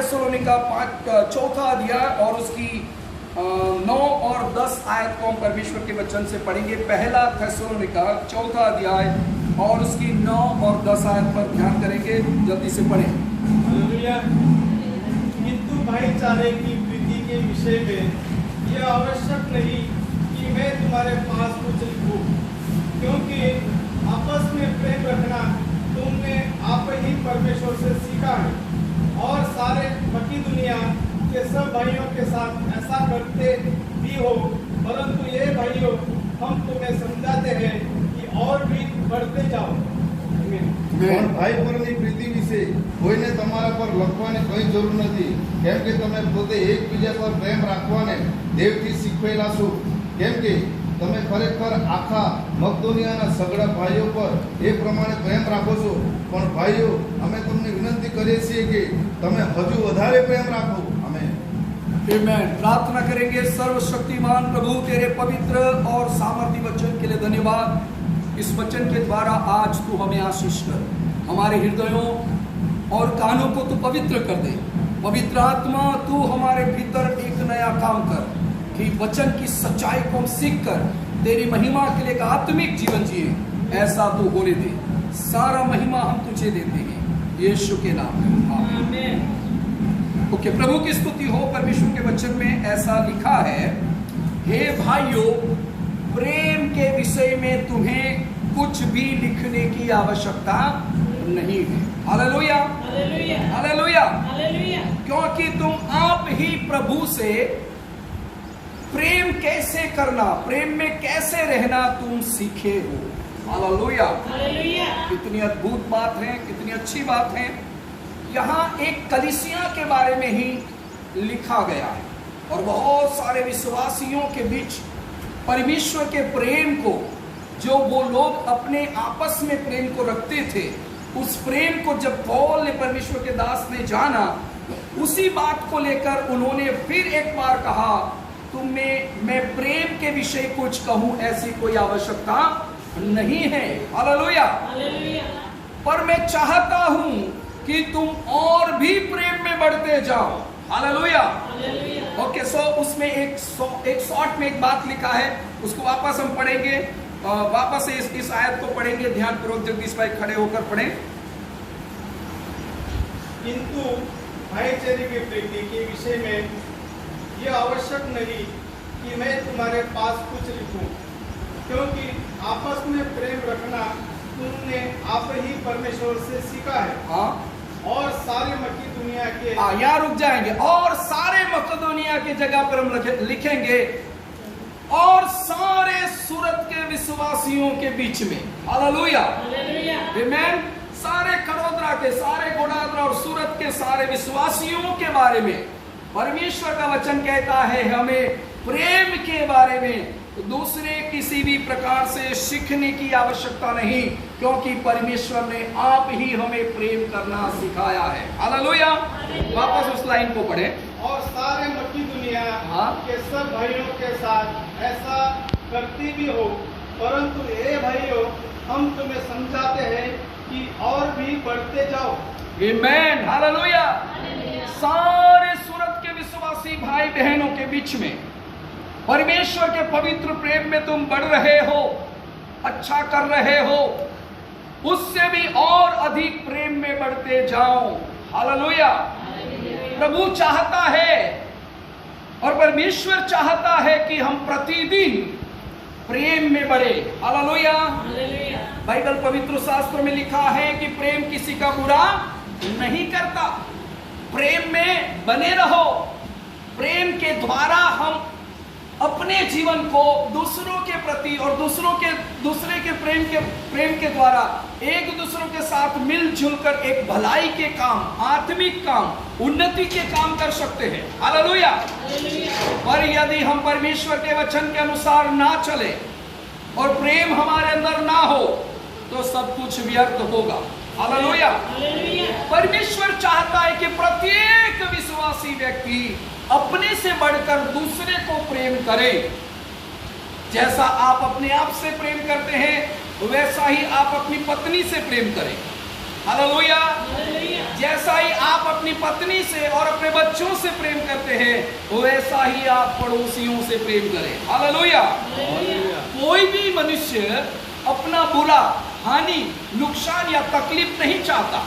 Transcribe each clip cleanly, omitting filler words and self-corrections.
थेसलोनिका 4 अध्याय और उसकी 9 और 10 आयत को हम परमेश्वर के वचन से पढ़ेंगे। पहला थेसलोनिका 4 अध्याय और उसकी 9 और 10 आयत पर ध्यान करेंगे। जल्दी से पढ़ें। हालेलुया। किंतु भाईचारे की प्रीति के विषय में यह आवश्यक नहीं कि मैं तुम्हारे पास कुछ लिखूं, क्योंकि आपस में प्रेम रखना तुमने आप ही परमेश्वर से सीखा है, और सारे बाकी दुनिया के सब भाइयों के साथ ऐसा करते भी हो। परंतु ये भाइयों, हम तुम्हें समझाते हैं कि और भी बढ़ते जाओ। પણ ભાઈ પરની પ્રીતિ વિશે કોઈને તમારા પર લખવાની કઈ જરૂર નથી, કેમ કે તમે પોતે એકબીજા પર પ્રેમ રાખવાને દેવથી શીખવેલા છો। કેમ કે તમે ખરેખર આખા મકદોનિયાના સગડા ભાઈઓ પર એ પ્રમાણે પ્રેમ રાખો છો। પણ ભાઈઓ, અમે તમને વિનંતી કરીએ છીએ કે તમે હજુ વધારે પ્રેમ રાખો। આમેન। आमेन। प्रार्थना करेंगे। सर्वशक्तिमान प्रभु, तेरे पवित्र और सामर्थी वचन के लिए धन्यवाद। इस वचन के द्वारा आज तू हमें आशीष कर, हमारे हृदयों और कानों को तू पवित्र कर दे। पवित्र आत्मा, तू हमारे भीतर एक नया काम कर कि वचन की सच्चाई को हम सीख कर तेरी महिमा के लिए एक आत्मिक जीवन जिए। ऐसा तू होने दे। सारा महिमा हम तुझे देते हैं, यीशु के नाम में आमीन। ओके, प्रभु की स्तुति हो। परमेश्वर के वचन में ऐसा लिखा है, हे भाइयों, प्रेम के विषय में तुम्हें कुछ भी लिखने की आवश्यकता नहीं है। Hallelujah, hallelujah, hallelujah, hallelujah. क्योंकि तुम आप ही प्रभु से प्रेम कैसे करना, प्रेम में कैसे रहना तुम सीखे हो। Hallelujah, hallelujah. कितनी अद्भुत बात है, कितनी अच्छी बात है। यहाँ एक कलीसिया के बारे में ही लिखा गया है, और बहुत सारे विश्वासियों के बीच परमेश्वर के प्रेम को, जो वो लोग अपने आपस में प्रेम को रखते थे, उस प्रेम को जब पौल ने, परमेश्वर के दास ने जाना, उसी बात को लेकर उन्होंने फिर एक बार कहा, तुम्हें मैं प्रेम के विषय कुछ कहूं ऐसी कोई आवश्यकता नहीं है। Hallelujah, hallelujah. पर मैं चाहता हूं कि तुम और भी प्रेम में बढ़ते जाओ। Hallelujah, hallelujah. ओके, सो उसमें एक शॉर्ट में एक बात लिखा है, उसको वापस हम पढ़ेंगे। वापस से इस आयत को पढ़ेंगे ध्यान पूर्वक। जगदीश भाई खड़े होकर पढ़ें। किंतु भाईचारे की प्रीति के विषय में यह आवश्यक नहीं कि मैं तुम्हारे पास कुछ लिखूं, क्योंकि आपस में प्रेम रखना तुमने आप ही परमेश्वर से सीखा है। हाँ, और सारे मक्की दुनिया के यहाँ रुक जाएंगे। और सारे मकदोनिया की जगह पर हम लिखेंगे, और सारे सूरत के विश्वासियों के बीच में। Hallelujah, hallelujah. आमीन। सारे कड़ोदरा के, सारे गोडादरा और सूरत के सारे विश्वासियों के बारे में परमेश्वर का वचन कहता है, हमें प्रेम के बारे में दूसरे किसी भी प्रकार से सीखने की आवश्यकता नहीं, क्योंकि परमेश्वर ने आप ही हमें प्रेम करना सिखाया है। हालेलुया। वापस उस लाइन को पढ़े। और सारे मक्की दुनिया हाँ। के सब भाइयों के साथ ऐसा करती भी हो। परंतु ये भाइयों, हम तुम्हें समझाते हैं कि और भी बढ़ते जाओ। आमीन, हालेलुया। सारे सूरत के विश्वासी भाई बहनों के बीच में परमेश्वर के पवित्र प्रेम में तुम बढ़ रहे हो, अच्छा कर रहे हो, उससे भी और अधिक प्रेम में बढ़ते जाओ। हालेलुया। प्रभु चाहता है और परमेश्वर चाहता है कि हम प्रतिदिन प्रेम में बढ़े। Hallelujah, hallelujah. बाइबल पवित्र शास्त्र में लिखा है कि प्रेम किसी का बुरा नहीं करता। प्रेम में बने रहो। प्रेम के द्वारा हम अपने जीवन को दूसरों के प्रति और दूसरे के प्रेम के द्वारा एक दूसरों के साथ मिलजुल कर एक भलाई के काम, आत्मिक काम, उन्नति के काम कर सकते हैं। हालेलुया। पर यदि हम परमेश्वर के वचन के अनुसार ना चले और प्रेम हमारे अंदर ना हो, तो सब कुछ व्यर्थ होगा। हालेलुया। परमेश्वर चाहता है कि प्रत्येक विश्वासी व्यक्ति अपने से बढ़कर दूसरे को प्रेम करे। जैसा आप अपने आप से प्रेम करते हैं, वैसा ही आप अपनी पत्नी से प्रेम करें। हालेलुया। हालेलुया। जैसा ही आप अपनी पत्नी से और अपने बच्चों से प्रेम करते हैं वैसा ही आप पड़ोसियों से प्रेम करें। हालेलुया। हालेलुया। कोई भी मनुष्य अपना बुरा, हानि, नुकसान या तकलीफ नहीं चाहता।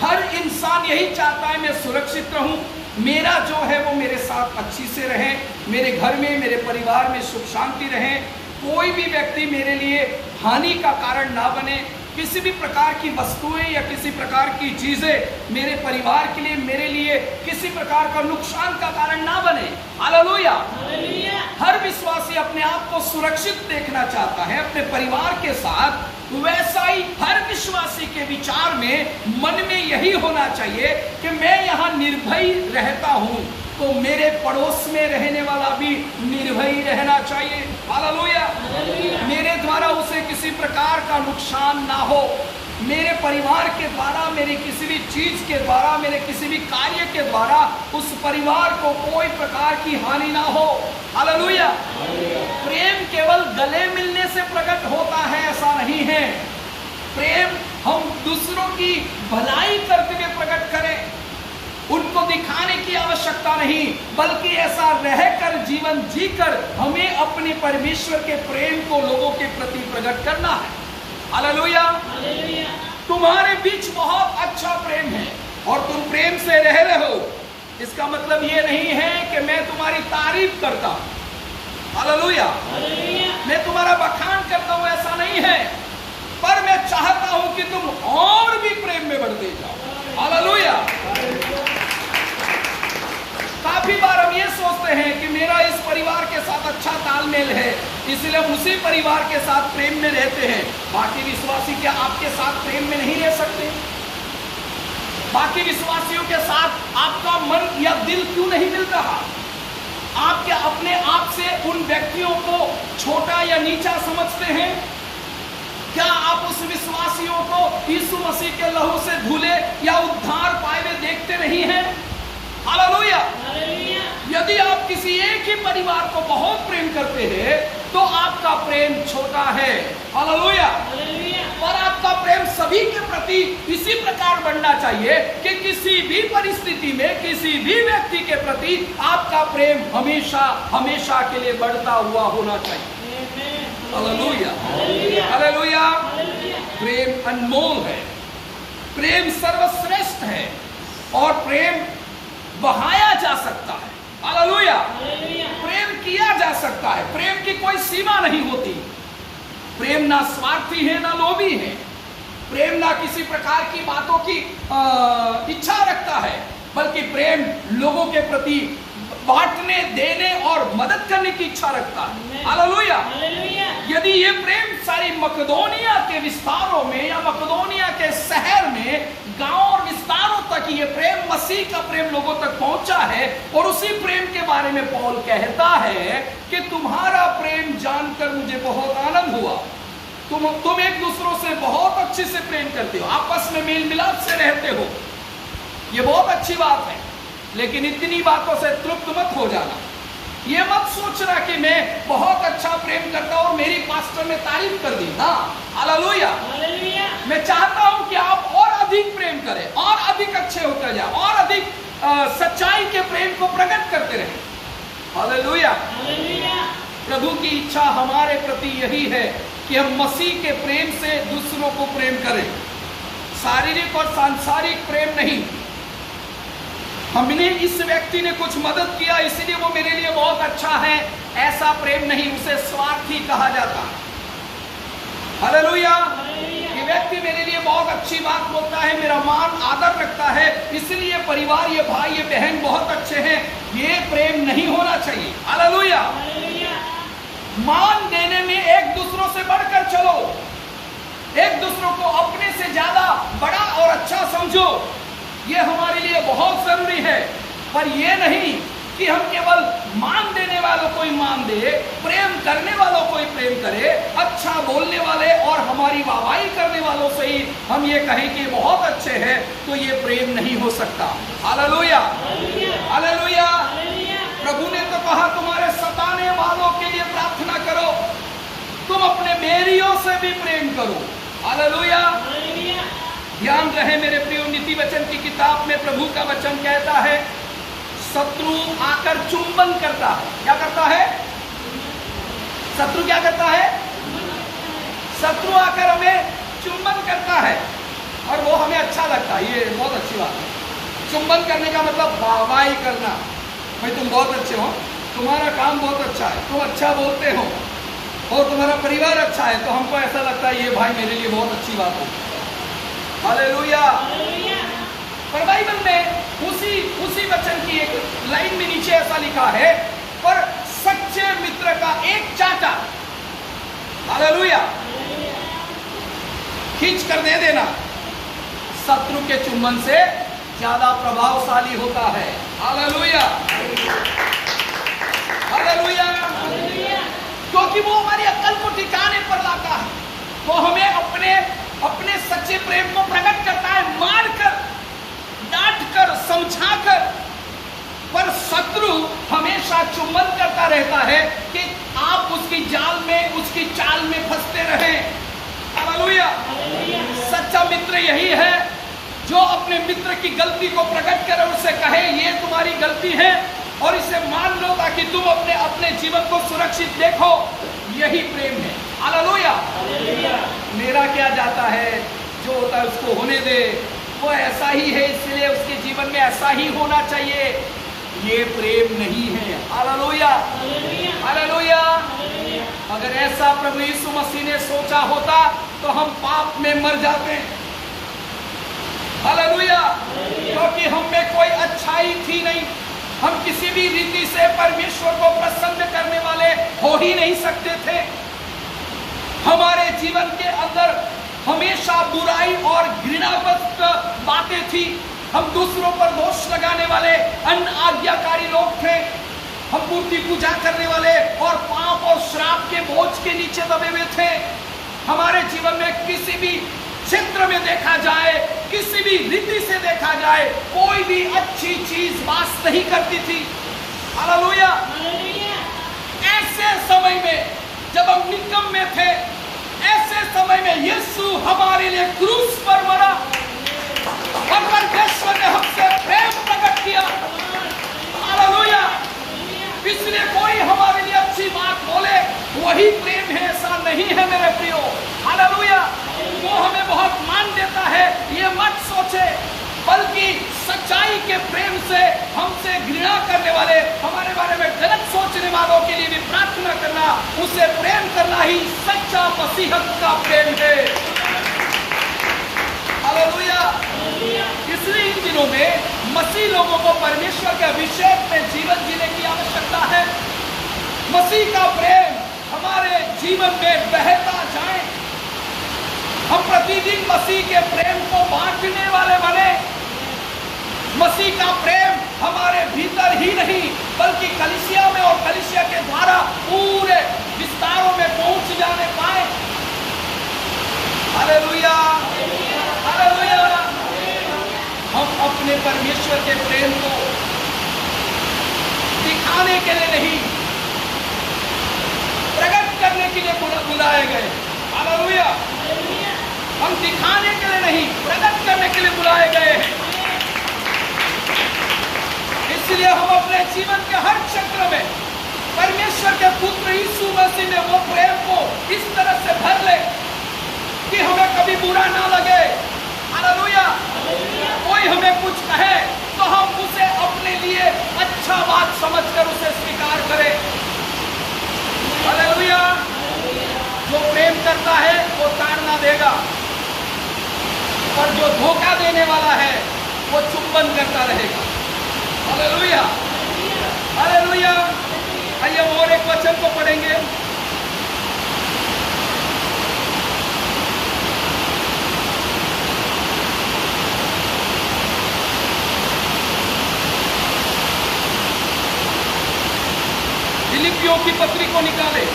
हर इंसान यही चाहता है मैं सुरक्षित रहूं, मेरा जो है वो मेरे साथ अच्छी से रहे, मेरे घर में, मेरे परिवार में सुख शांति रहे, कोई भी व्यक्ति मेरे लिए हानि का कारण ना बने, किसी भी प्रकार की वस्तुएं या किसी प्रकार की चीजें मेरे परिवार के लिए, मेरे लिए किसी प्रकार का नुकसान का कारण ना बने। हालेलुया। हालेलुया। हर विश्वासी अपने आप को सुरक्षित देखना चाहता है अपने परिवार के साथ। वैसा ही हर विश्वासी के विचार में, मन में यही होना चाहिए कि मैं यहाँ निर्भय रहता हूँ तो मेरे पड़ोस में रहने वाला भी निर्भय रहना चाहिए। हालेलुया। मेरे द्वारा उसे किसी प्रकार का नुकसान ना हो, मेरे परिवार के द्वारा, मेरे किसी भी चीज के द्वारा, मेरे किसी भी कार्य के द्वारा उस परिवार को कोई प्रकार की हानि ना हो। हालेलुया। प्रेम केवल गले मिलने से प्रकट होता है ऐसा नहीं है। प्रेम हम दूसरों की भलाई करते हुए प्रकट करें, उनको दिखाने की आवश्यकता नहीं, बल्कि ऐसा रहकर, जीवन जीकर हमें अपने परमेश्वर के प्रेम को लोगों के प्रति प्रकट करना है। हालेलुया। हालेलुया। तुम्हारे बीच बहुत अच्छा प्रेम है और तुम प्रेम से रह रहे हो, इसका मतलब ये नहीं है कि मैं तुम्हारी तारीफ करता हूं। हालेलुया। हालेलुया। मैं तुम्हारा बखान करता हूं, ऐसा नहीं है, पर मैं चाहता हूं कि तुम और भी प्रेम में बढ़ते जाओ। हालेलुया। काफी बार हम ये सोचते हैं कि मेरा इस परिवार के साथ अच्छा तालमेल है, इसलिए हम उसी परिवार के साथ प्रेम में रहते हैं। बाकी विश्वासी क्या आपके साथ प्रेम में नहीं रह सकते? बाकी विश्वासियों के साथ आपका मन या दिल क्यों नहीं मिल रहा? आप क्या अपने आप से उन व्यक्तियों को छोटा या नीचा समझते हैं? क्या आप उस विश्वासियों को यीशु मसीह के लहू से धुले या उद्धार पाए हुए देखते नहीं हैं? हालेलुया। हालेलुया। यदि आप किसी एक ही परिवार को बहुत प्रेम करते हैं तो आपका प्रेम छोटा है। हालेलुया। हालेलुया। और आपका प्रेम सभी के प्रति इसी प्रकार बढ़ना चाहिए कि किसी भी परिस्थिति में, किसी भी व्यक्ति के प्रति आपका प्रेम हमेशा हमेशा के लिए बढ़ता हुआ होना चाहिए। हालेलुया। हालेलुया। प्रेम अनमोल है, प्रेम सर्वश्रेष्ठ है और प्रेम बहाया जा सकता है। हालेलुया। प्रेम किया जा सकता है, प्रेम की कोई सीमा नहीं होती। प्रेम ना स्वार्थी है ना लोभी है, प्रेम ना किसी प्रकार की बातों की इच्छा रखता है, बल्कि प्रेम लोगों के प्रति बांटने, देने और मदद करने की इच्छा रखता है। हालेलुया। यदि ये प्रेम सारी मकदोनिया के विस्तारों में या मकदोनिया के शहर में, गांव और विस्तारों तक ये प्रेम, मसीह का प्रेम लोगों तक पहुंचा है, और उसी प्रेम के बारे में पौल कहता है कि तुम्हारा प्रेम जानकर मुझे बहुत आनंद हुआ। तुम एक दूसरों से बहुत अच्छे से प्रेम करते हो, आपस में मेल मिलाप से रहते हो, ये बहुत अच्छी बात है। लेकिन इतनी बातों से तृप्त मत हो जाना। ये मत सोचना कि मैं बहुत अच्छा प्रेम करता हूं और मेरी पास्टर ने तारीफ कर दी। हाँ, हालेलुया। मैं चाहता हूं कि आप और अधिक प्रेम करें, और अधिक अच्छे होते जाए, और अधिक सच्चाई के प्रेम को प्रकट करते रहें। हालेलुया। प्रभु की इच्छा हमारे प्रति यही है कि हम मसीह के प्रेम से दूसरों को प्रेम करें, शारीरिक और सांसारिक प्रेम नहीं। हमने इस व्यक्ति ने कुछ मदद किया इसलिए वो मेरे लिए बहुत अच्छा है, ऐसा प्रेम नहीं, उसे स्वार्थी कहा जाता है। हालेलुया। ये व्यक्ति मेरे लिए बहुत अच्छी बात बोलता है, मेरा मान आदर रखता है, इसलिए परिवार, ये भाई, ये बहन बहुत अच्छे हैं, ये प्रेम नहीं होना चाहिए। हालेलुया। मान देने में एक दूसरों से बढ़कर चलो, एक दूसरों को अपने से ज्यादा बड़ा और अच्छा समझो, ये हमारे लिए बहुत जरूरी है। पर ये नहीं कि हम केवल मान देने वालों को ही मान दे, प्रेम करने वालों को ही प्रेम करे, अच्छा बोलने वाले और हमारी वाहवाही करने वालों से ही हम ये कहें कि बहुत अच्छे हैं, तो ये प्रेम नहीं हो सकता। हालेलुया। हालेलुया। प्रभु ने तो कहा तुम्हारे सताने वालों के लिए प्रार्थना करो, तुम अपने बैरियों से भी प्रेम करो। हालेलुया। ध्यान रहे मेरे प्रियो, नीति वचन की किताब में प्रभु का वचन कहता है, शत्रु आकर चुंबन करता है। क्या करता है? शत्रु क्या करता है? शत्रु आकर हमें चुंबन करता है और वो हमें अच्छा लगता है। ये बहुत अच्छी बात है। चुंबन करने का मतलब वाहवाही करना, भाई तुम बहुत अच्छे हो, तुम्हारा काम बहुत अच्छा है, तुम अच्छा बोलते हो और तुम्हारा परिवार अच्छा है, तो हमको ऐसा लगता है ये भाई मेरे लिए बहुत अच्छी बात है। हालेलुया। पर बाइबल में उसी वचन की एक लाइन में नीचे ऐसा लिखा है, पर सच्चे मित्र का एक चाटा, हालेलुया, खींच कर दे देना शत्रु के चुंबन से ज्यादा प्रभावशाली होता है। Hallelujah, hallelujah. क्योंकि वो हमारी अक्ल को ठिकाने पर लाता है, वो हमें अपने सच्चे प्रेम को प्रकट करता है, मारकर, डांटकर, समझाकर। पर शत्रु हमेशा चुंबन करता रहता है कि आप उसकी जाल में, उसकी चाल में फंसते रहें। हालेलुया। सच्चा मित्र यही है जो अपने मित्र की गलती को प्रकट करे, उससे कहे ये तुम्हारी गलती है और इसे मान लो ताकि तुम अपने जीवन को सुरक्षित देखो। यही प्रेम है। हालेलुया। मेरा क्या जाता है, जो होता है उसको होने दे, वो ऐसा ही है इसलिए उसके जीवन में ऐसा ही होना चाहिए, ये प्रेम नहीं है। Hallelujah, hallelujah. अगर ऐसा प्रभु यीशु मसीह ने सोचा होता तो हम पाप में मर जाते हैं। हालेलुया। क्योंकि हम में कोई अच्छाई थी नहीं, हम किसी भी रीति से परमेश्वर को प्रसन्न करने वाले हो ही नहीं सकते थे। हमारे जीवन के अंदर हमेशा बुराई और घृणाग्रस्त बातें थी। हम दूसरों पर दोष लगाने वाले अनाज्ञाकारी लोग थे। हम मूर्ति पूजा करने वाले और पाप और श्राप के बोझ के नीचे दबे हुए थे। हमारे जीवन में किसी भी क्षेत्र में देखा जाए, किसी भी रीति से देखा जाए, कोई भी अच्छी चीज वास नहीं करती थी। हालेलुया। ऐसे समय में जब हम निकम्मे थे, ऐसे समय में यीशु हमारे लिए क्रूस पर मरा और परमेश्वर ने हमसे प्रेम प्रकट किया। हालेलुया। इसलिए कोई हमारे लिए अच्छी बात बोले वही प्रेम है, ऐसा नहीं है मेरे प्रियो। हालेलुया। वो हमें बहुत मान देता है, ये मत सोचे, बल्कि सच्चाई के प्रेम से हमसे घृणा करने वाले, हमारे बारे में गलत सोचने वालों के लिए भी प्रार्थना करना, उसे प्रेम करना ही सच्चा मसीहत का प्रेम है। हालेलुया। इसलिए इन दिनों में मसीह लोगों को परमेश्वर के अभिषेक में जीवन जीने की आवश्यकता है। मसीह का प्रेम हमारे जीवन में बहता जाए, हम प्रतिदिन मसीह के प्रेम को बांटने वाले बने। मसीह का प्रेम हमारे भीतर ही नहीं बल्कि कलीसिया में और कलीसिया के द्वारा पूरे विस्तारों में पहुंच जाने पाए। Hallelujah, hallelujah. हम अपने परमेश्वर के प्रेम को दिखाने के लिए नहीं, प्रकट करने के लिए बुलाए गए। हालेलुया। हम दिखाने के लिए नहीं, प्रकट करने के लिए बुलाए गए हैं। इसलिए हम अपने जीवन के हर क्षेत्र में परमेश्वर के पुत्र यीशु मसीह में वो प्रेम को इस तरह से भर ले कि हमें कभी बुरा ना लगे। हालेलुया। कोई हमें कुछ कहे तो हम उसे अपने लिए अच्छा बात समझकर उसे स्वीकार करें। हालेलुया। जो प्रेम करता है वो ताड़ना देगा, और जो धोखा देने वाला है वो चुंबन करता रहेगा। Hallelujah, hallelujah. आइए हम और एक वचन को पढ़ेंगे। फिलिपियों की पत्री को निकाले।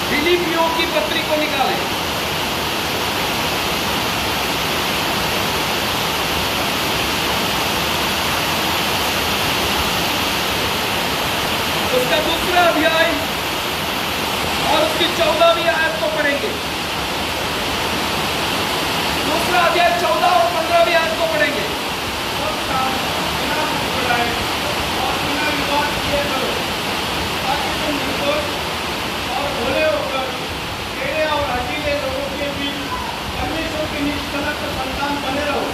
फिलिपियों की पत्री को निकाले। उसका दूसरा अध्याय उसकी 14वीं आयत को पढ़ेंगे। दूसरा अध्याय 14 और 15वीं आयत को पढ़ेंगे। सब काम बिना मुस्कुराए और बिना विवाद किए करो, ताकि तुम निर्दोष और भोले होकर टेढ़े और हठीले लोगों के बीच परमेश्वर की निष्कलंक संतान बने रहो,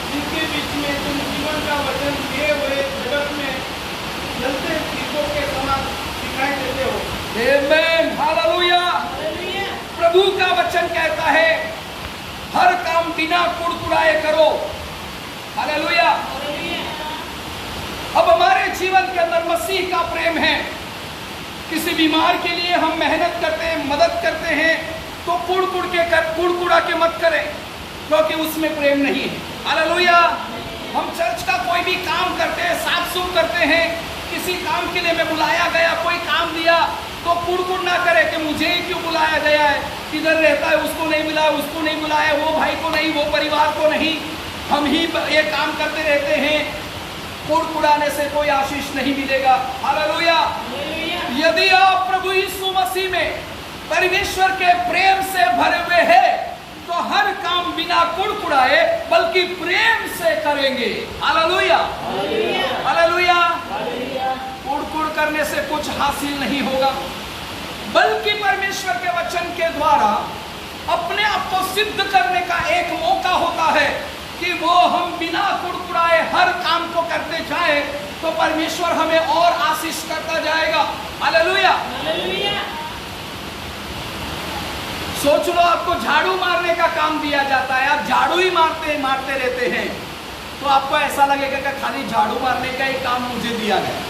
जिनके बीच में तुम जीवन का वचन दिए हुए जगत में जलते दीपों के समान दिखाई देते हो। आमेन, हालेलुया। हालेलुया। प्रभु का वचन कहता है हर काम बिना कुड़कुड़ाए करो। हालेलुया। हालेलुया। अब हमारे जीवन के अंदर मसीह का प्रेम है। किसी बीमार के लिए हम मेहनत करते हैं, मदद करते हैं, तो कुड़कुड़ा के मत करें, क्योंकि उसमें प्रेम नहीं है। हालेलुया। हम चर्च का कोई भी काम करते हैं, साफ सुफ करते हैं, किसी काम के लिए मैं बुलाया गया, कोई काम दिया, तो कुड़कुड़ ना करे कि मुझे ही क्यों बुलाया गया है, किधर रहता है, उसको नहीं बुलाया, उसको नहीं बुलाया, वो भाई को नहीं, वो परिवार को नहीं, हम ही ये काम करते रहते हैं। कुड़कुड़ाने से कोई आशीष नहीं मिलेगा। हालेलुया। हालेलुया। यदि आप प्रभु यीशु मसीह में परमेश्वर के प्रेम से भरे हुए हैं, तो हर काम बिना कुड़कुड़ाए बल्कि प्रेम से करेंगे। हालेलुया। हालेलुया। हालेलुया। हालेलुया। कुड़कुड़ करने से कुछ हासिल नहीं होगा, बल्कि परमेश्वर के वचन के द्वारा अपने आप को सिद्ध करने का एक मौका होता है कि वो हम बिना कुड़कुड़ाए हर काम को करते जाए, तो परमेश्वर हमें और आशीष करता जाएगा। हालेलुया। हालेलुया। सोच लो, आपको झाड़ू मारने का काम दिया जाता है, आप झाड़ू ही मारते रहते हैं, तो आपको ऐसा लगेगा कि खाली झाड़ू मारने का ही काम मुझे दिया गया।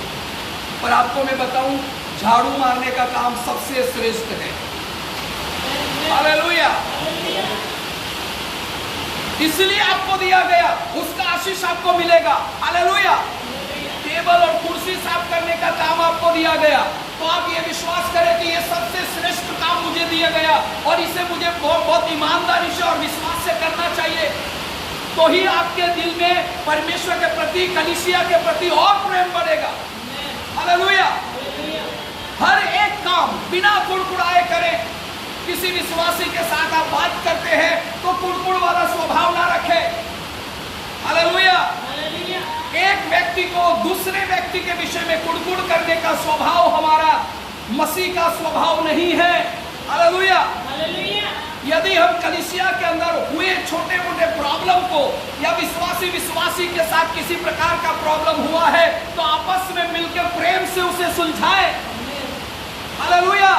पर आपको मैं बताऊं, झाड़ू मारने का काम सबसे श्रेष्ठ है। हालेलुया। इसलिए आपको दिया गया, उसका आशीष आपको मिलेगा। हालेलुया। टेबल और कुर्सी साफ करने का काम आपको दिया गया, तो आप ये विश्वास करें कि ये सबसे श्रेष्ठ काम मुझे दिया गया और इसे मुझे बहुत ईमानदारी से और विश्वास से करना चाहिए, तो ही आपके दिल में परमेश्वर के प्रति, कलीसिया के प्रति और प्रेम बढ़ेगा। हालेलुया। हर एक काम बिना कुड़कुड़ाए करें। किसी विश्वासी के साथ आप बात करते हैं तो कुड़कुड़ वाला स्वभाव ना रखें। हालेलुया। हालेलुया। एक व्यक्ति को दूसरे व्यक्ति के विषय में कुड़कुड़ करने का स्वभाव हमारा मसीह का स्वभाव नहीं है। हालेलुया। हालेलुया। यदि हम कलीसिया के अंदर हुए छोटे मोटे प्रॉब्लम को, या विश्वासी के साथ किसी प्रकार का प्रॉब्लम हुआ है, तो आपस में मिलकर प्रेम से उसे सुलझाएं। हालेलुया।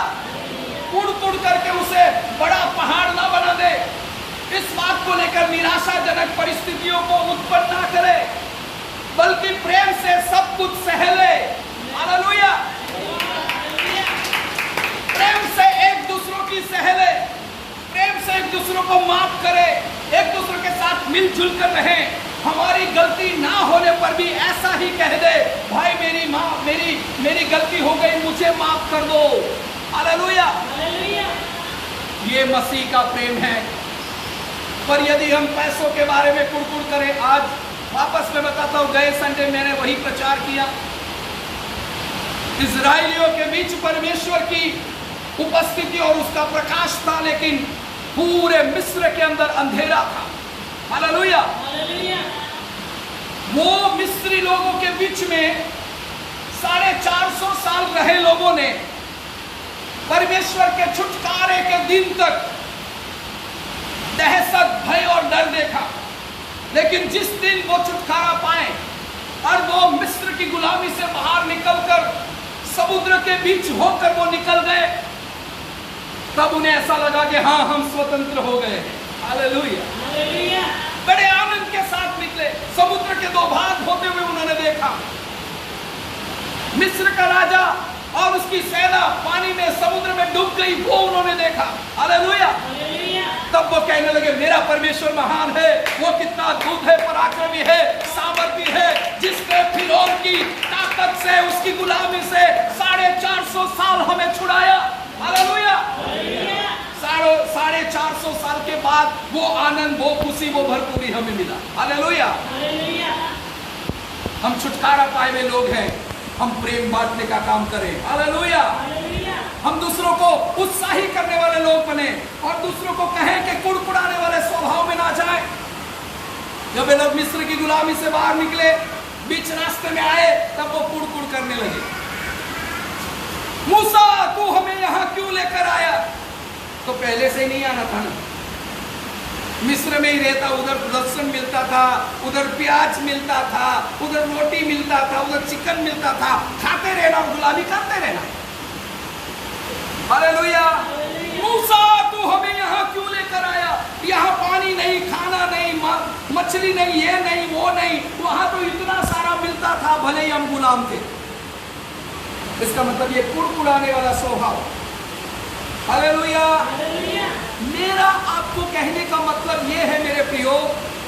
कुड़ करके उसे बड़ा पहाड़ ना बना दे। इस बात को लेकर निराशाजनक परिस्थितियों को उत्पन्न ना करे, बल्कि प्रेम से सब कुछ सह ले। हालेलुया। प्रेम से एक दूसरों की सह ले, प्रेम से एक दूसरों को माफ करे, एक दूसरे के साथ मिलजुल कर रहे। हमारी गलती ना होने पर भी ऐसा ही कह दे, भाई मेरी गलती हो गई, मुझे माफ कर दो। हालेलुया। हालेलुया। ये मसीह का प्रेम है। पर यदि हम पैसों के बारे में कुड़कुड़ करें, आज वापस मैं बताता हूं, गए संडे मैंने वही प्रचार किया। इजराइलियों के बीच परमेश्वर की उपस्थिति और उसका प्रकाश था, लेकिन पूरे मिस्र के अंदर अंधेरा था। हालेलुया। हालेलुया। वो मिस्री लोगों के बीच में 450 साल रहे लोगों ने परमेश्वर के छुटकारे के दिन तक दहशत, भय और डर देखा, लेकिन जिस दिन वो छुटकारा पाए और वो मिस्र की गुलामी से बाहर निकलकर समुद्र के बीच होकर वो निकल गए, तब उन्हें ऐसा लगा कि हाँ, हम स्वतंत्र हो गए। हालेलुया। हालेलुया। बड़े आनंद के साथ निकले। समुद्र के दो भाग होते हुए उन्होंने देखा। मिस्र का राजा और उसकी सेना पानी में, समुद्र में डूब गई, वो उन्होंने देखा। हालेलुया। हालेलुया। तब वो कहने लगे, मेरा परमेश्वर महान है, वो कितना अद्भुत है, पराक्रमी है, सामर्थी है, जिसने फिरौन की ताकत से, उसकी गुलामी से 450 साल हमें छुड़ाया। हालेलुया। 450 साल के बाद वो आनंद, वो खुशी, वो भरपूरी हमें मिला। हालेलुया। हालेलुया। हम छुटकारा पाए हुए लोग हैं, हम प्रेम बांटने का काम करें। हालेलुया। हालेलुया। हम दूसरों को उत्साही करने वाले लोग बने और दूसरों को कहें कि कुड़कुड़ाने वाले स्वभाव में ना जाए। जब ये लोग मिस्र की गुलामी से बाहर निकले, बीच रास्ते में आए, तब वो कुड़कुड़ करने लगे, मूसा तू हमें यहां क्यों लेकर आया? तो पहले से ही नहीं आना था ना, मिस्र में ही रहता, उधर लहसुन मिलता था, उधर प्याज मिलता था, उधर रोटी मिलता था, उधर चिकन मिलता था, खाते रहना, गुलामी करते रहना। हालेलुया। मूसा तू हमें यहाँ क्यों लेकर आया? यहाँ पानी नहीं, खाना नहीं, मछली नहीं, ये नहीं, वो नहीं, वहां तो इतना सारा मिलता था, भले ही हम गुलाम थे। इसका मतलब ये कुड़कुड़ाने वाला स्वभाव। हालेलुया। मेरा आपको कहने का मतलब ये है मेरे प्रियो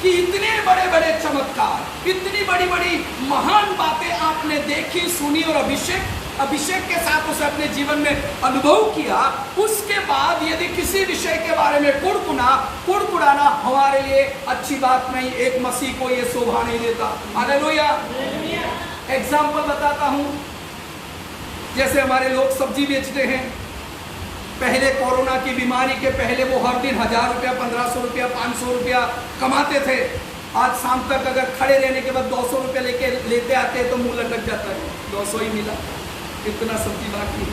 कि इतने बड़े बड़े चमत्कार, इतनी बड़ी बड़ी महान बातें आपने देखी, सुनी और अभिषेक के साथ उसे अपने जीवन में अनुभव किया, उसके बाद यदि किसी विषय के बारे में कुड़कुड़ाना हमारे लिए अच्छी बात नहीं, एक मसीह को ये शोभा नहीं देता। हालेलुया। एग्जाम्पल बताता हूं, जैसे हमारे लोग सब्जी बेचते हैं, पहले कोरोना की बीमारी के पहले वो हर दिन 1000 रुपया, 1500 रुपया, 500 रुपया कमाते थे। आज शाम तक अगर खड़े रहने के बाद 200 रुपया लेते आते तो मुंह लटक जाता है, 200 ही मिला, इतना सब्जी बाकी,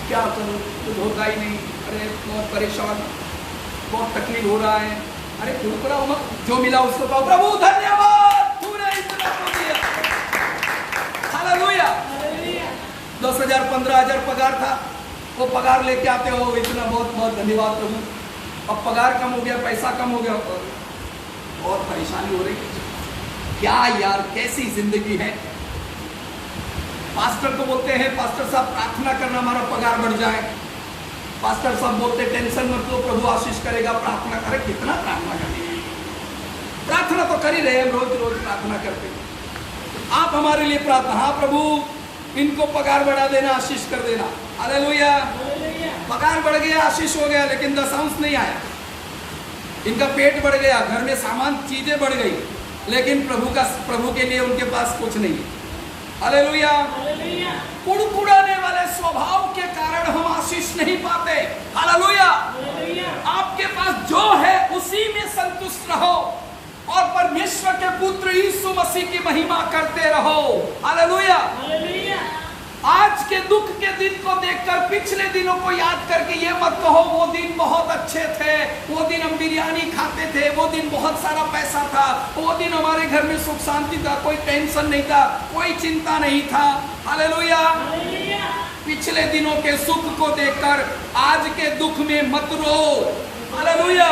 क्या करूं, कुछ होता ही नहीं, अरे बहुत परेशान, बहुत तकलीफ हो रहा है। अरे कुड़कुड़ाओ मत, जो मिला उसको कहो प्रभु धन्यवाद, तूने इतना तो दिया। हालेलुया। 10,000 15,000 पगार था, वो पगार लेके आते हो, इतना बहुत बहुत धन्यवाद प्रभु। अब पगार कम हो गया, पैसा कम हो गया, बहुत परेशानी हो रही है। क्या यार, कैसी जिंदगी है। पास्टर को बोलते हैं, पास्टर साहब प्रार्थना करना हमारा पगार बढ़ जाए। पास्टर साहब बोलते टेंशन मत लो, प्रभु आशीष करेगा, प्रार्थना करें। कितना प्रार्थना करें, प्रार्थना तो कर ही रहे हैं, रोज रोज प्रार्थना करते। आप हमारे लिए प्रार्थना, हाँ प्रभु इनको पगार बढ़ा देना, आशीष कर देना। हालेलुया। पगार बढ़ गया, आशीष हो गया, लेकिन दशांश नहीं आया। इनका पेट बढ़ गया, घर में सामान चीजें बढ़ गई, लेकिन प्रभु के लिए उनके पास कुछ नहीं है। हालेलुया। कुड़कुड़ाने वाले स्वभाव के कारण हम आशीष नहीं पाते। हालेलुया। आपके पास जो है उसी में संतुष्ट रहो और परमेश्वर के पुत्र यीशु मसीह की महिमा करते रहो। हालेलुया। आज के दुख के दिन को देखकर पिछले दिनों को याद करके ये मत कहो वो दिन बहुत अच्छे थे, वो दिन हम बिरयानी खाते थे, वो दिन बहुत सारा पैसा था, वो दिन हमारे घर में सुख शांति था, कोई टेंशन नहीं था, कोई चिंता नहीं था। हालेलुया। पिछले दिनों के सुख को देखकर आज के दुख में मत रो। हालेलुया।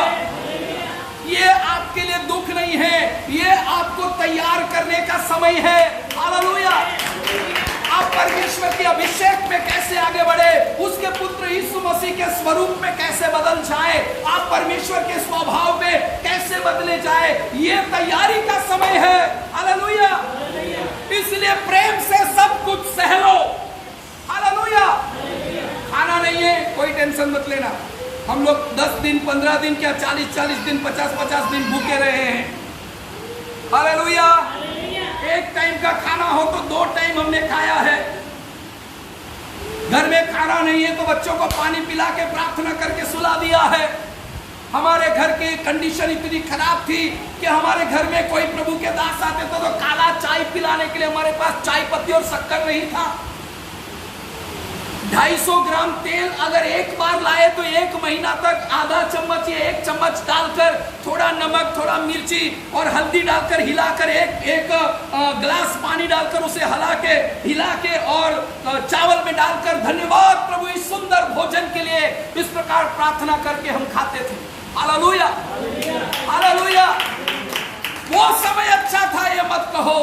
ये आपके लिए दुख नहीं है, ये आपको तैयार करने का समय है। हालेलुया। आप परमेश्वर के अभिषेक में कैसे आगे बढ़े, उसके पुत्र यीशु मसीह के स्वरूप में कैसे बदल जाए, आप परमेश्वर के स्वभाव में कैसे बदले जाए, ये तैयारी का समय है। हालेलुया। इसलिए प्रेम से सब कुछ सह लो। हालेलुया। खाना नहीं है, कोई टेंशन मत लेना। हम लोग 10 दिन 15 दिन क्या 40 दिन 50 दिन भूखे रहे हैं। हालेलुया। एक टाइम का खाना हो तो 2 टाइम हमने खाया है। घर में खाना नहीं है तो बच्चों को पानी पिला के प्रार्थना करके सुला दिया है। हमारे घर की कंडीशन इतनी खराब थी कि हमारे घर में कोई प्रभु के दास आते थे तो काला चाय पिलाने के लिए हमारे पास चाय पत्ती और शक्कर नहीं था। 250 ग्राम तेल अगर एक बार लाए तो 1 महीना तक आधा चम्मच या 1 चम्मच डालकर थोड़ा नमक, थोड़ा मिर्ची और हल्दी डालकर हिलाकर एक गिलास पानी डालकर उसे हिला के और चावल में डालकर धन्यवाद प्रभु इस सुंदर भोजन के लिए, इस प्रकार प्रार्थना करके हम खाते थे। हालेलुया। हालेलुया। वो समय अच्छा था ये मत कहो।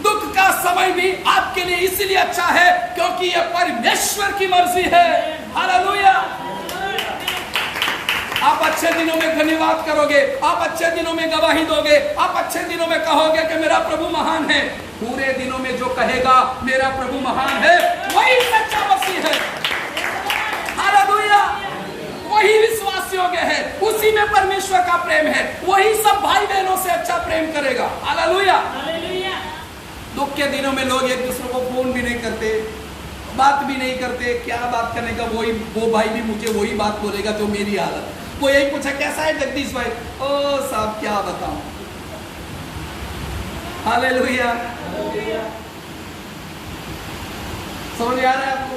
दुख का समय भी आपके लिए इसलिए अच्छा है क्योंकि यह परमेश्वर की मर्जी है। हालेलुया। आप अच्छे दिनों में धन्यवाद करोगे, आप अच्छे दिनों में गवाही दोगे, आप अच्छे दिनों में कहोगे कि मेरा प्रभु महान है। पूरे दिनों में जो कहेगा मेरा प्रभु महान है, वही सच्चा मसीह है। हालेलुया। वही विश्वास योग्य है, उसी में परमेश्वर का प्रेम है, वही सब भाई बहनों से अच्छा प्रेम करेगा। हालेलुया। दुख के दिनों में लोग एक दूसरे को फोन भी नहीं करते, बात भी नहीं करते, क्या बात करने का, वो भाई भी मुझे वही बात बोलेगा जो मेरी हालत। वो यही पूछा कैसा है जगदीश भाई, ओ साहब क्या बताऊं। हालेलुया, समझ आ रहा है आपको?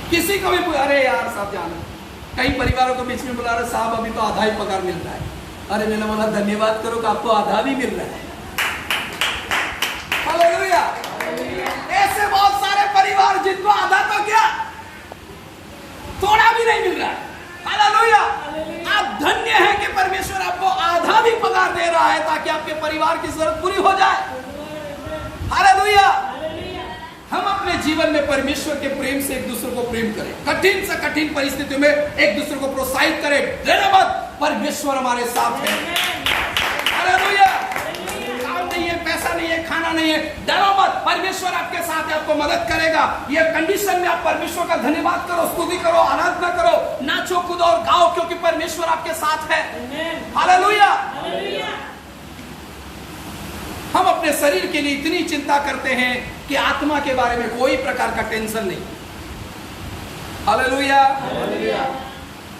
किसी को भी अरे यार साहब जाना, कई परिवारों के बीच में बुला रहे साहब अभी तो आधा ही पगार मिल रहा है। अरे मैंने बोला धन्यवाद करो कि आपको आधा भी मिल रहा है। हालेलुया। ऐसे बहुत सारे परिवार जिनको आधा तो क्या थोड़ा भी नहीं मिल रहा है। हालेलुया। आप धन्य हैं कि परमेश्वर आपको आधा भी पगार दे रहा है ताकि आपके परिवार की जरूरत पूरी हो जाए। हालेलुया। हम अपने जीवन में परमेश्वर के प्रेम से एक दूसरे को प्रेम करें, कठिन से कठिन परिस्थितियों में एक दूसरे को प्रोत्साहित करें। डरो मत, परमेश्वर हमारे साथ है। हालेलुया। काम नहीं है, पैसा नहीं है, खाना नहीं है, डरो मत, परमेश्वर आपके साथ है, आपको मदद करेगा। ये कंडीशन में आप परमेश्वर का धन्यवाद करो, स्तुति करो, आराधना करो, नाचो कूदो और गाओ, क्योंकि परमेश्वर आपके साथ है। हालेलुया। हम अपने शरीर के लिए इतनी चिंता करते हैं कि आत्मा के बारे में कोई प्रकार का टेंशन नहीं। हालेलुया।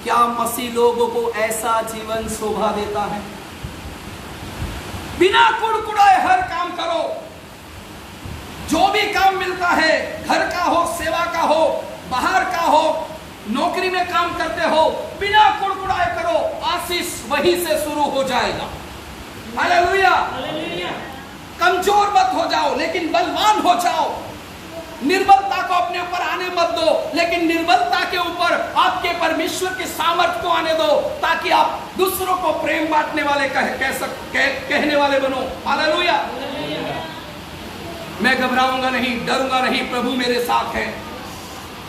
क्या मसीह लोगों को ऐसा जीवन शोभा देता है? बिना कुड़कुड़ाए हर काम करो, जो भी काम मिलता है, घर का हो, सेवा का हो, बाहर का हो, नौकरी में काम करते हो, बिना कुड़कुड़ाए करो, आशीष वहीं से शुरू हो जाएगा। हालेलुया। कमजोर मत हो जाओ लेकिन बलवान हो जाओ। निर्बलता को अपने ऊपर आने मत दो, लेकिन निर्बलता के ऊपर आपके परमेश्वर के सामर्थ्य को आने दो, ताकि आप दूसरों को प्रेम बांटने वाले कहने वाले बनो। हालेलुया। मैं घबराऊंगा नहीं, डरूंगा नहीं, प्रभु मेरे साथ है।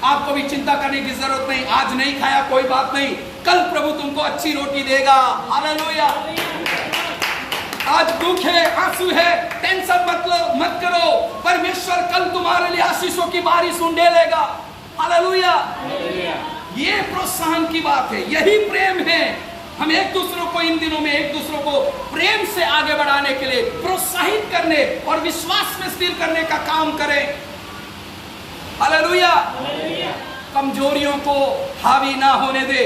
आपको भी चिंता करने की जरूरत नहीं। आज नहीं खाया कोई बात नहीं, कल प्रभु तुमको अच्छी रोटी देगा। हालेलुया। आज दुख है, आंसू है, टेंशन मत करो, परमेश्वर कल तुम्हारे लिए आशीषों की बारिश उंडेलेगा। हालेलुया। ये प्रोत्साहन की बात है, यही प्रेम है। हम एक दूसरे को इन दिनों में एक दूसरे को प्रेम से आगे बढ़ाने के लिए प्रोत्साहित करने और विश्वास में स्थिर करने का काम करें। हालेलुया। कमजोरियों को हावी ना होने दे,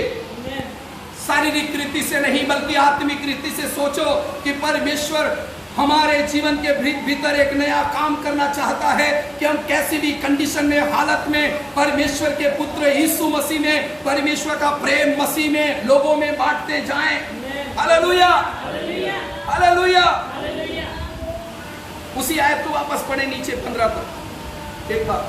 शारीरिक रीति से नहीं बल्कि आत्मिक रीति से सोचो कि परमेश्वर हमारे जीवन के भीतर एक नया काम करना चाहता है कि हम कैसी भी कंडीशन में, हालत में परमेश्वर के पुत्र यीशु मसीह में, परमेश्वर का प्रेम मसीह में लोगों में बांटते जाएं। हालेलुया। हालेलुया। उसी आयत को वापस पढ़े नीचे 15 तक एक बार।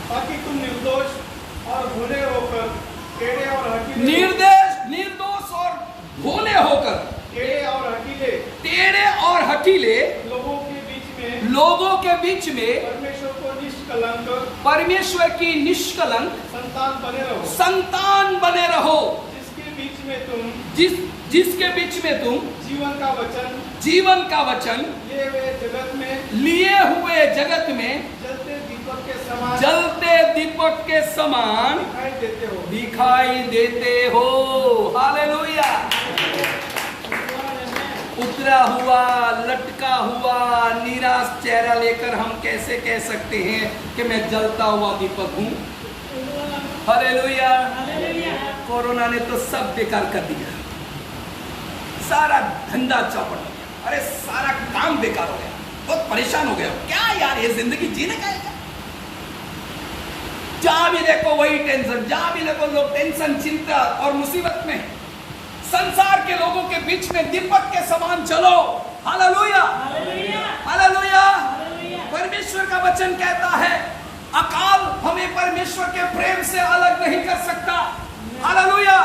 ताकि तुम निर्दोष और भोले होकर टेढ़े और हकीले, निर्दोष और भोले होकर टेढ़े और हकीले लोगों के बीच में परमेश्वर की निष्कलंक संतान बने रहो, जिसके बीच में तुम जीवन का वचन लिए हुए जगत में जलते दीपक के समान दिखाई देते हो। हालेलुया। उतरा हुआ, लटका हुआ, निराश चेहरा लेकर हम कैसे कह सकते हैं कि मैं जलता हुआ दीपक हूं? हालेलुया। कोरोना ने तो सब बेकार कर दिया, सारा धंधा चौपट हो गया, अरे सारा काम बेकार हो गया, बहुत परेशान हो गया। क्या यार ये जिंदगी जीने का है? जहां भी देखो वही टेंशन, जहां भी देखो लोग टेंशन, चिंता और मुसीबत में। संसार के लोगों के बीच में दीपक के समान चलो। हालेलुया। हालेलुया। परमेश्वर का वचन कहता है अकाल हमें परमेश्वर के प्रेम से अलग नहीं कर सकता। हालेलुया।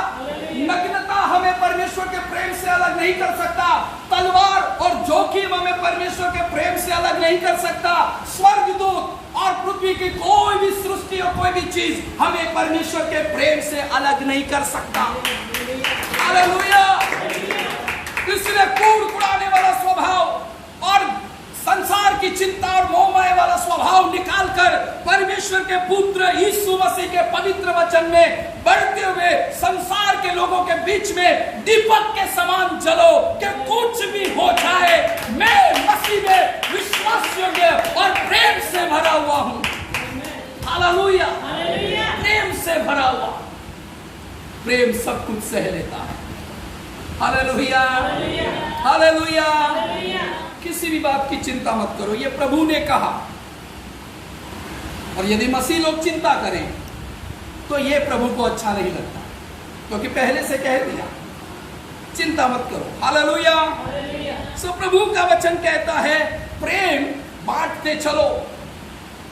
नग्नता हमें परमेश्वर के प्रेम से अलग नहीं कर सकता। तलवार और जोखिम हमें परमेश्वर के प्रेम से अलग नहीं कर सकता। स्वर्गदूत और पृथ्वी की कोई भी सृष्टि और कोई भी चीज हमें परमेश्वर के प्रेम से अलग नहीं कर सकता। हालेलुया। इसलिए कूड़ कुड़ाने वाला स्वभाव और संसार की चिंता और मोहमाया वाला स्वभाव निकालकर परमेश्वर के पुत्र यीशु मसीह के पवित्र वचन में बढ़ते हुए संसार के लोगों के बीच में दीपक के समान जलो कि कुछ भी हो जाए मैं मसीह में विश्वास योग्य और प्रेम से भरा हुआ हूं। हालेलुया, प्रेम से भरा हुआ। प्रेम सब कुछ सह लेता है। Hallelujah, hallelujah. किसी भी बात की चिंता मत करो, ये प्रभु ने कहा। और यदि मसीह लोग चिंता करें तो ये प्रभु को अच्छा नहीं लगता, क्योंकि पहले से कह दिया चिंता मत करो। हालेलुया। सो प्रभु का वचन कहता है प्रेम बांटते चलो,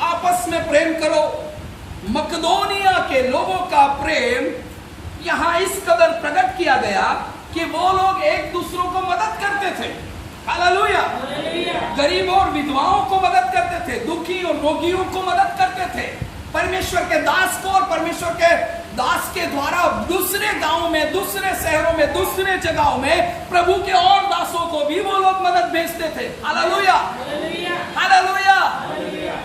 आपस में प्रेम करो। मकदोनिया के लोगों का प्रेम यहां इस कदर प्रकट किया गया कि वो लोग एक दूसरों को मदद करते थे। हालेलुया। गरीब और विधवाओं को मदद करते थे, दुखी और रोगियों को मदद करते थे। परमेश्वर के दास को और परमेश्वर के दास के द्वारा दूसरे गांवों में, दूसरे शहरों में, दूसरे जगहों में प्रभु के और दासों को भी वो लोग मदद भेजते थे। Hallelujah, hallelujah.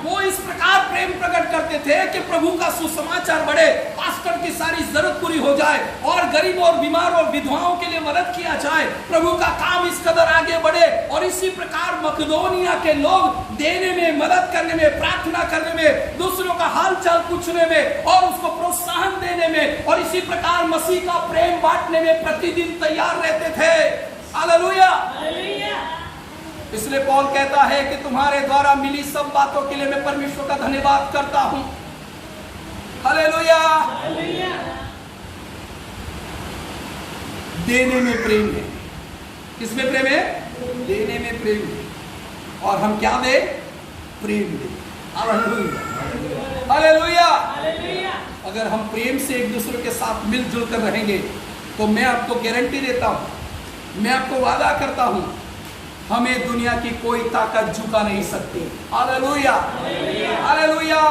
वो इस प्रकार प्रेम प्रकट करते थे कि प्रभु का सुसमाचार बढ़े, पास्टर की सारी जरूरत पूरी हो जाए और गरीब और बीमार और विधवाओं के लिए मदद किया जाए, प्रभु का काम इस कदर आगे बढ़े। और इसी प्रकार मकदोनिया के लोग देने में, मदद करने में, प्रार्थना करने में, दूसरों का हाल चाल पूछने में और उसको प्रोत्साहन देने में और इसी प्रकार मसीह का प्रेम बांटने में प्रतिदिन तैयार रहते थे। हालेलुया। इसलिए पौल कहता है कि तुम्हारे द्वारा मिली सब बातों के लिए मैं परमेश्वर का धन्यवाद करता हूं। हालेलुया। देने में प्रेम है। किसमें प्रेम है? देने में प्रेम है। और हम क्या दे? प्रेम दे। Hallelujah, hallelujah. अगर हम प्रेम से एक दूसरे के साथ मिलजुल कर रहेंगे तो मैं आपको गारंटी देता हूं, मैं आपको वादा करता हूं, हमें दुनिया की कोई ताकत झुका नहीं सकती। Hallelujah, hallelujah.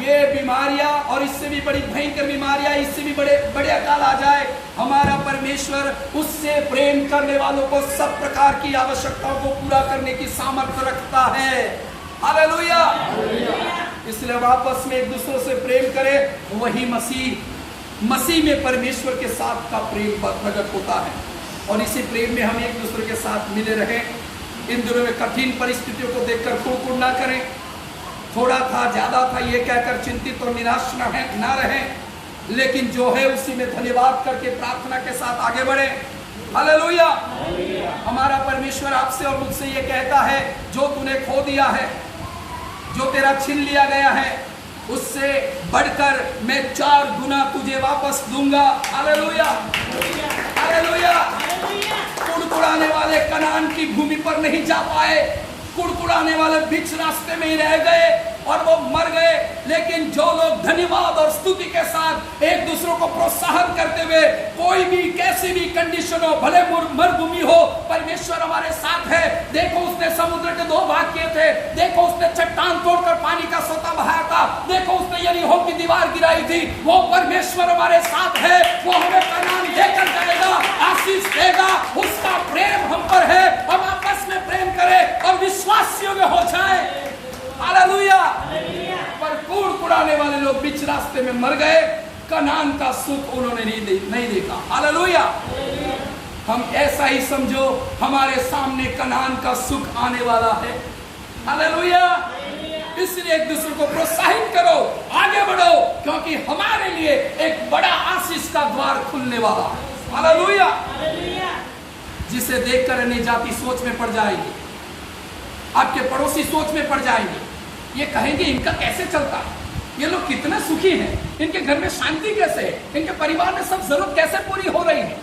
ये बीमारियां और इससे भी बड़ी भयंकर बीमारियां, इससे भी बड़े अकाल आ जाए, हमारा परमेश्वर उससे प्रेम करने वालों को सब प्रकार की आवश्यकताओं को पूरा करने की सामर्थ्य रखता है। हालेलुया। इसलिए हम आपस में एक दूसरे से प्रेम करें, वही मसीह में परमेश्वर के साथ का प्रेम प्रकट होता है। और इसी प्रेम में हम एक दूसरे के साथ मिले रहें। इन दिनों में कठिन परिस्थितियों को देखकर कुड़कुड़ ना करें, थोड़ा था ज्यादा था ये कहकर चिंतित और निराश ना रहें, लेकिन जो है उसी में धन्यवाद करके प्रार्थना के साथ आगे बढ़े। हालेलुया। हमारा परमेश्वर आपसे और मुझसे ये कहता है, जो तूने खो दिया है, जो तेरा छीन लिया गया है, उससे बढ़कर मैं 4 गुना तुझे वापस दूंगा। Hallelujah, hallelujah. कुड़कुड़ाने वाले कनान की भूमि पर नहीं जा पाए, कुड़कुड़ाने वाले बीच रास्ते में ही रह गए और वो मर गए। लेकिन जो लोग धन्यवाद और स्तुति के साथ एक दूसरों को प्रोत्साहन करते हुए, कोई भी कैसी भी कंडीशन हो, भले मरुभूमि हो, परमेश्वर हमारे साथ है। देखो उसने समुद्र के 2 भाग किए थे, देखो उसने चट्टान तोड़कर पानी का सोता बहाया था, देखो उसने यरीहो की दीवार गिराई थी। वो परमेश्वर हमारे साथ है, वो हमें कनान देकर जाएगा, आशीष देगा। उसका प्रेम हम पर है। हम आपस में प्रेम करें और विश्वास योग्य हो जाए। हालेलुया। पर कुड़कुड़ाने वाले लोग बीच रास्ते में मर गए, कनान का सुख उन्होंने नहीं देखा। हालेलुया। हम ऐसा ही समझो, हमारे सामने कनान का सुख आने वाला है। हालेलुया। इसलिए एक दूसरे को प्रोत्साहित करो, आगे बढ़ो, क्योंकि हमारे लिए एक बड़ा आशीष का द्वार खुलने वाला है। हालेलुया। जिसे देखकर अन्य जाति सोच में पड़ जाएगी, आपके पड़ोसी सोच में पड़ जाएंगे, ये कहेंगे इनका कैसे चलता है, ये लोग कितने सुखी हैं, इनके घर में शांति कैसे है, इनके परिवार में सब जरूरत कैसे पूरी हो रही है।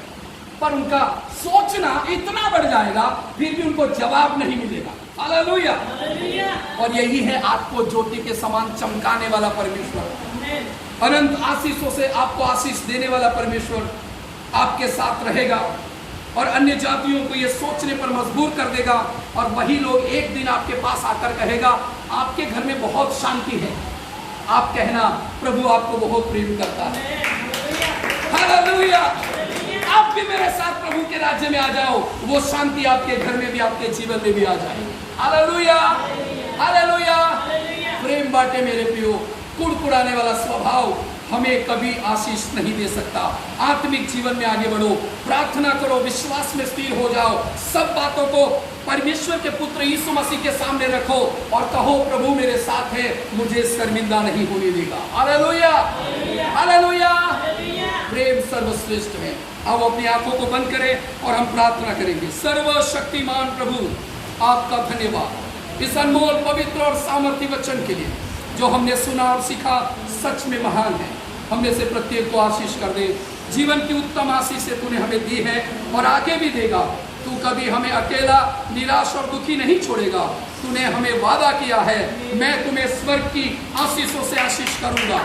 पर उनका सोचना इतना बढ़ जाएगा, फिर भी उनको जवाब नहीं मिलेगा। हालेलुया। और यही है आपको ज्योति के समान चमकाने वाला परमेश्वर, अनंत आशीषों से आपको आशीष देने वाला परमेश्वर आपके साथ रहेगा और अन्य जातियों को ये सोचने पर मजबूर कर देगा। और वही लोग एक दिन आपके पास आकर कहेगा, आपके घर में बहुत शांति है। आप कहना, प्रभु आपको बहुत प्रेम करता है। हालेलुया। आप भी मेरे साथ प्रभु के राज्य में आ जाओ, वो शांति आपके घर में भी, आपके जीवन में भी आ जाएगी। Hallelujah, hallelujah. प्रेम बांटे मेरे प्रियो। कुड़कुड़ाने वाला स्वभाव हमें कभी आशीष नहीं दे सकता। आत्मिक जीवन में आगे बढ़ो, प्रार्थना करो, विश्वास में स्थिर हो जाओ, सब बातों को परमेश्वर के पुत्र यीशु मसीह के सामने रखो और कहो प्रभु मेरे साथ है, मुझे शर्मिंदा नहीं होने देगा। Hallelujah, hallelujah. प्रेम सर्वश्रेष्ठ है। अब अपनी आंखों को बंद करें और हम प्रार्थना करेंगे। सर्वशक्तिमान प्रभु, आपका धन्यवाद इस अनमोल पवित्र और सामर्थ्य वचन के लिए जो हमने सुना और सीखा, सच में महान है। हमने से प्रत्येक को आशीष कर दे। जीवन की उत्तम आशीष से तूने हमें दी है और आगे भी देगा। तू कभी हमें अकेला, निराश और दुखी नहीं छोड़ेगा। तूने हमें वादा किया है, मैं तुम्हें स्वर्ग की आशीषों से आशीष करूंगा।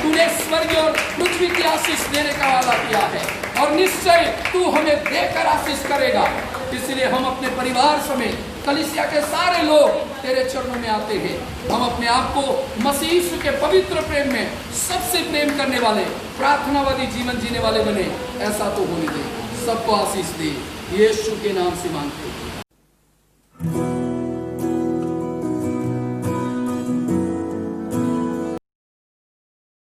तूने स्वर्ग और पृथ्वी की आशीष देने का वादा किया है और निश्चय तू हमें देकर आशीष करेगा। इसलिए हम अपने परिवार समेत कलीसिया के सारे लोग तेरे चरणों में आते हैं। हम अपने आप को मसीह यीशु के पवित्र प्रेम में सबसे प्रेम करने वाले, प्रार्थनावादी जीवन जीने वाले बने। ऐसा तो होने दे। सबको आशीष दे, यीशु के नाम से मांगते हैं।